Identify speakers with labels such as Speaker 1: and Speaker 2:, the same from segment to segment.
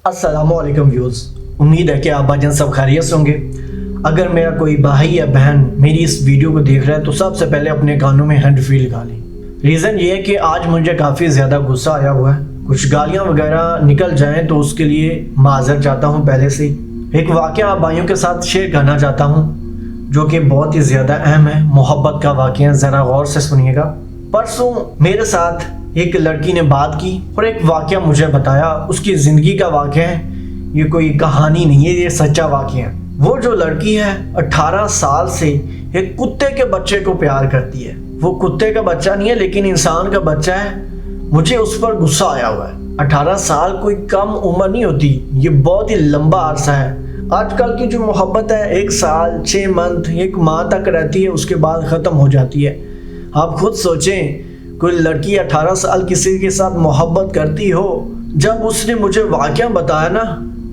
Speaker 1: अस्सलामुअलैकुम व्यूज़, उम्मीद है कि आप भाईजान सब खैरियत से होंगे। अगर मेरा कोई भाई या बहन मेरी इस वीडियो को देख रहा है तो सबसे पहले अपने कानों में हैंड फ्री लगा लें। रीज़न ये है कि आज मुझे काफ़ी ज़्यादा गुस्सा आया हुआ है, कुछ गालियाँ वगैरह निकल जाएँ तो उसके लिए माज़रत चाहता हूँ पहले से। एक वाक़या आप भाइयों के साथ शेयर करना चाहता हूँ जो कि बहुत ही ज़्यादा अहम है, मोहब्बत का वाक़या, ज़रा गौर से सुनिएगा। परसों मेरे साथ एक लड़की ने बात की और एक वाक़या मुझे बताया, उसकी ज़िंदगी का वाक़या है, ये कोई कहानी नहीं है, ये सच्चा वाक़या है। वो जो लड़की है 18 साल से एक कुत्ते के बच्चे को प्यार करती है। वो कुत्ते का बच्चा नहीं है लेकिन इंसान का बच्चा है। मुझे उस पर गुस्सा आया हुआ है। 18 साल कोई कम उम्र नहीं होती, ये बहुत ही लंबा अरसा है। आजकल की जो मोहब्बत है 1 साल 6 मंथ 1 माह तक रहती है, उसके बाद ख़त्म हो जाती है। आप खुद सोचें, कोई लड़की 18 साल किसी के साथ मोहब्बत करती हो। जब उसने मुझे वाक़या बताया ना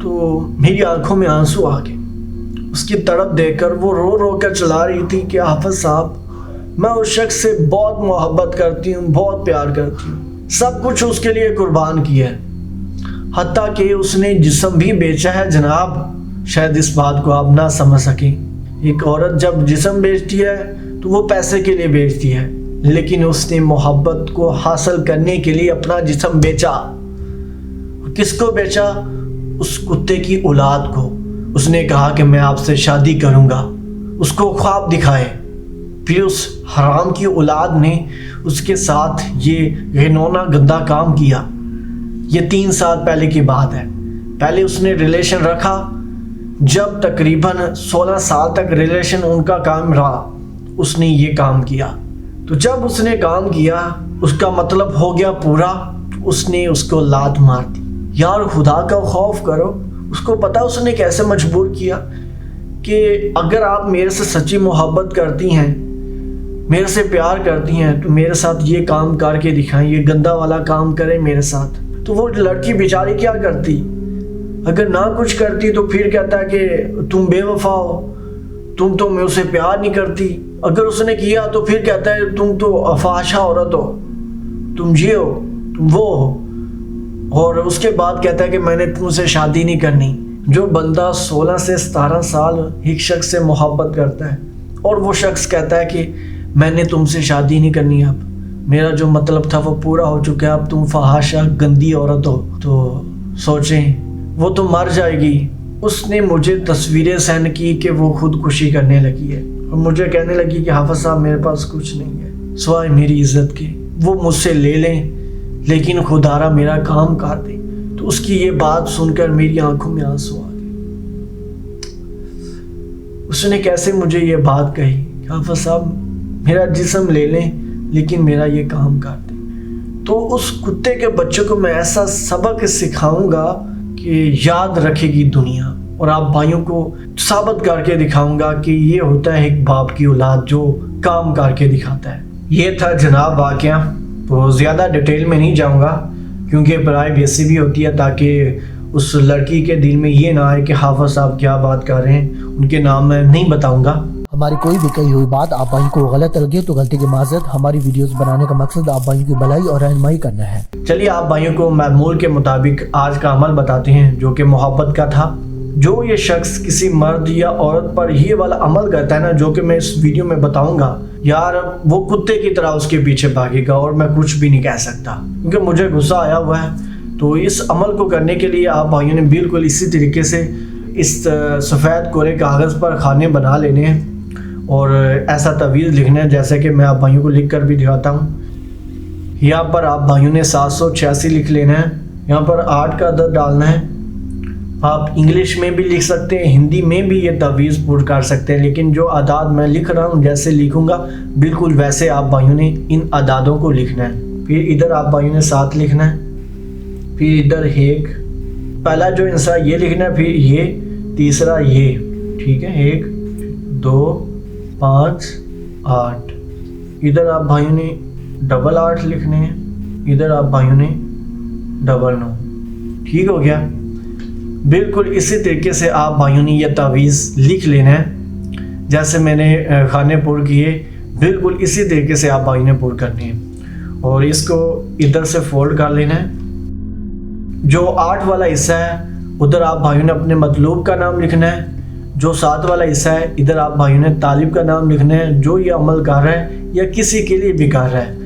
Speaker 1: तो मेरी आंखों में आंसू आ गए। उसकी तड़प देखकर वो रो रो कर चला रही थी कि हाफिज़ साहब, मैं उस शख्स से बहुत मोहब्बत करती हूँ, बहुत प्यार करती हूँ, सब कुछ उसके लिए कुर्बान किया है, हत्ता कि उसने जिस्म भी बेचा है। जनाब, शायद इस बात को आप ना समझ सकें। एक औरत जब जिस्म बेचती है तो वो पैसे के लिए बेचती है, लेकिन उसने मोहब्बत को हासिल करने के लिए अपना जिस्म बेचा। किसको बेचा? उस कुत्ते की औलाद को। उसने कहा कि मैं आपसे शादी करूंगा, उसको ख्वाब दिखाए। फिर उस हराम की औलाद ने उसके साथ ये घिनौना गंदा काम किया। ये 3 साल पहले की बात है। पहले उसने रिलेशन रखा, जब तकरीबन 16 साल तक रिलेशन उनका काम रहा, उसने ये काम किया। तो जब उसने काम किया, उसका मतलब हो गया पूरा, उसने उसको लात मार दी। यार, खुदा का खौफ करो। उसको पता उसने कैसे मजबूर किया कि अगर आप मेरे से सच्ची मोहब्बत करती हैं, मेरे से प्यार करती हैं, तो मेरे साथ ये काम करके दिखाएं, ये गंदा वाला काम करें मेरे साथ। तो वो लड़की बेचारी क्या करती? अगर ना कुछ करती तो फिर कहता है कि तुम बेवफा हो, तुम तो मुझसे प्यार नहीं करती। अगर उसने किया तो फिर कहता है तुम तो अफाशा औरत हो, तुम ये हो, तुम वो हो। और उसके बाद कहता है कि मैंने तुमसे शादी नहीं करनी। जो बंदा 16 से 17 साल एक शख्स से मोहब्बत करता है और वो शख्स कहता है कि मैंने तुमसे शादी नहीं करनी, अब मेरा जो मतलब था वो पूरा हो चुका है, अब तुम फहाशा गंदी औरत हो, तो सोचें वो तो मर जाएगी। उसने मुझे तस्वीरें सेंड की कि वो खुदकुशी करने लगी है और मुझे कहने लगी कि हाफिज़ साहब, मेरे पास कुछ नहीं है सिवाय मेरी इज़्ज़त के, वो मुझसे ले लें लेकिन खुदारा मेरा काम कर दे। तो उसकी ये बात सुनकर मेरी आंखों में आंसू आ गए। उसने कैसे मुझे ये बात कही, हाफिज़ साहब मेरा जिस्म ले लें लेकिन मेरा ये काम कर दे। तो उस कुत्ते के बच्चे को मैं ऐसा सबक सिखाऊंगा कि याद रखेगी दुनिया, और आप भाइयों को साबित करके दिखाऊंगा कि ये होता है एक बाप की औलाद जो काम करके दिखाता है। ये था जनाब वाक़या। तो ज़्यादा डिटेल में नहीं जाऊंगा क्योंकि प्राइवेसी भी होती है, ताकि उस लड़की के दिल में ये ना आए कि हाफिज़ साहब क्या बात कर रहे हैं। उनके नाम मैं नहीं बताऊंगा।
Speaker 2: हमारी कोई भी कही हुई बात आप भाई को गलत लगे तो गलती की माज़रत। हमारी वीडियोस बनाने का मकसद आप भाइयों की भलाई और रहनुमाई करना है।
Speaker 1: चलिए आप भाइयों को मामूल के मुताबिक आज का अमल बताते हैं जो कि मोहब्बत का था। जो ये शख्स किसी मर्द या औरत पर ये वाला अमल करता है ना, जो कि मैं इस वीडियो में बताऊंगा, यार वो कुत्ते की तरह उसके पीछे भागेगा और मैं कुछ भी नहीं कह सकता क्योंकि मुझे गुस्सा आया हुआ है। तो इस अमल को करने के लिए आप भाइयों ने बिल्कुल इसी तरीके से इस सफ़ेद कोरे कागज़ पर खाने बना लेने हैं और ऐसा तवीज़ लिखना है जैसे कि मैं आप भाइयों को लिख कर भी दिखाता हूँ। यहाँ पर आप भाइयों ने 786 लिख लेना है। यहाँ पर 8 का अदद डालना है। आप इंग्लिश में भी लिख सकते हैं, हिंदी में भी ये तवीज़ पुट कर सकते हैं, लेकिन जो अदाद मैं लिख रहा हूँ जैसे लिखूँगा बिल्कुल वैसे आप भाइयों ने इन अदादों को लिखना है। फिर इधर आप भाइयों ने 7 लिखना है, फिर इधर 1, पहला जो इंसा ये लिखना है, फिर ये तीसरा ये, ठीक है, 1 2 5 8। इधर आप भाइयों ने 8 लिखने हैं, इधर आप भाइयों ने 9। ठीक हो गया। बिल्कुल इसी तरीके से आप भाइयों ने यह तावीज़ लिख लेना है जैसे मैंने खाने पुर किए, बिल्कुल इसी तरीके से आप भाइयों ने पुर करनी है और इसको इधर से फोल्ड कर लेना है। जो 8 वाला हिस्सा है ادھر آپ بھائیوں نے اپنے مطلوب کا نام لکھنا ہے، جو ساتھ والا حصہ ہے ادھر آپ بھائیوں نے طالب کا نام لکھنا ہے، جو یہ عمل کر رہا ہے یا کسی کے لیے بھی کر رہا ہے۔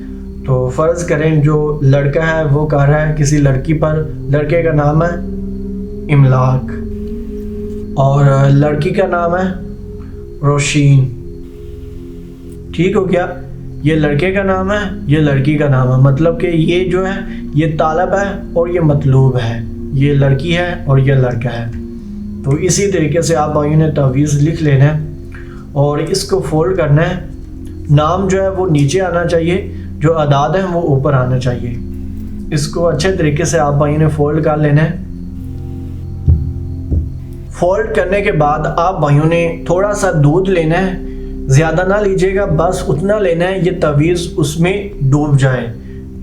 Speaker 1: تو فرض کریں جو لڑکا ہے وہ کر رہا ہے کسی لڑکی پر، لڑکے کا نام ہے املاک اور لڑکی کا نام ہے روشین، ٹھیک ہو گیا؟ یہ لڑکے کا نام ہے، یہ لڑکی کا نام ہے، مطلب کہ یہ جو ہے یہ طالب ہے اور یہ مطلوب ہے، یہ لڑکی ہے اور یہ لڑکا ہے۔ تو اسی طریقے سے آپ بھائیوں نے تعویذ لکھ لینا ہے اور اس کو فولڈ کرنا ہے۔ نام جو ہے وہ نیچے آنا چاہیے، جو اعداد ہیں وہ اوپر آنا چاہیے۔ اس کو اچھے طریقے سے آپ بھائیوں نے فولڈ کر لینا ہے۔ فولڈ کرنے کے بعد آپ بھائیوں نے تھوڑا سا دودھ لینا ہے، زیادہ نہ لیجیے گا، بس اتنا لینا ہے یہ تعویذ اس میں ڈوب جائے۔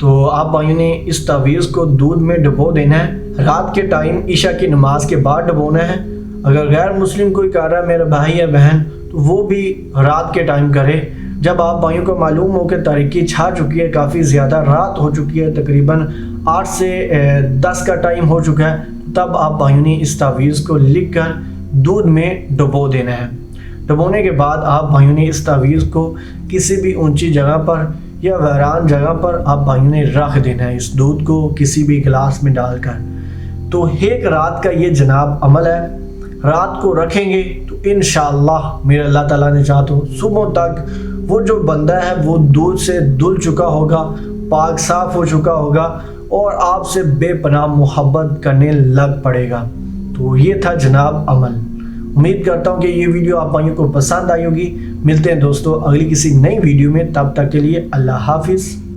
Speaker 1: تو آپ بھائیوں نے اس تعویذ کو دودھ میں ڈبو دینا ہے، رات کے ٹائم عشاء کی نماز کے بعد ڈبونا ہے۔ اگر غیر مسلم کوئی کر رہا ہے میرا بھائی یا بہن تو وہ بھی رات کے ٹائم کرے۔ جب آپ بھائیوں کو معلوم ہو کہ تاریکی چھا چکی ہے، کافی زیادہ رات ہو چکی ہے، تقریباً 8 سے 10 کا ٹائم ہو چکا ہے، تب آپ بھائیوں نے اس تعویذ کو لکھ کر دودھ میں ڈبو دینا ہے۔ ڈبونے کے بعد آپ بھائیوں نے اس تعویذ کو کسی بھی اونچی جگہ پر یا ویران جگہ پر آپ بھائیوں نے رکھ دینا ہے، اس دودھ کو کسی بھی گلاس میں ڈال کر۔ تو ایک رات کا یہ جناب عمل ہے، رات کو رکھیں گے تو انشاءاللہ میرے اللہ تعالیٰ نے چاہا تو صبح تک وہ جو بندہ ہے وہ دودھ سے دھل چکا ہوگا، پاک صاف ہو چکا ہوگا اور آپ سے بے پناہ محبت کرنے لگ پڑے گا۔ تو یہ تھا جناب عمل۔ امید کرتا ہوں کہ یہ ویڈیو آپ بھائیوں کو پسند آئی ہوگی۔ ملتے ہیں دوستو اگلی کسی نئی ویڈیو میں، تب تک کے لیے اللہ حافظ۔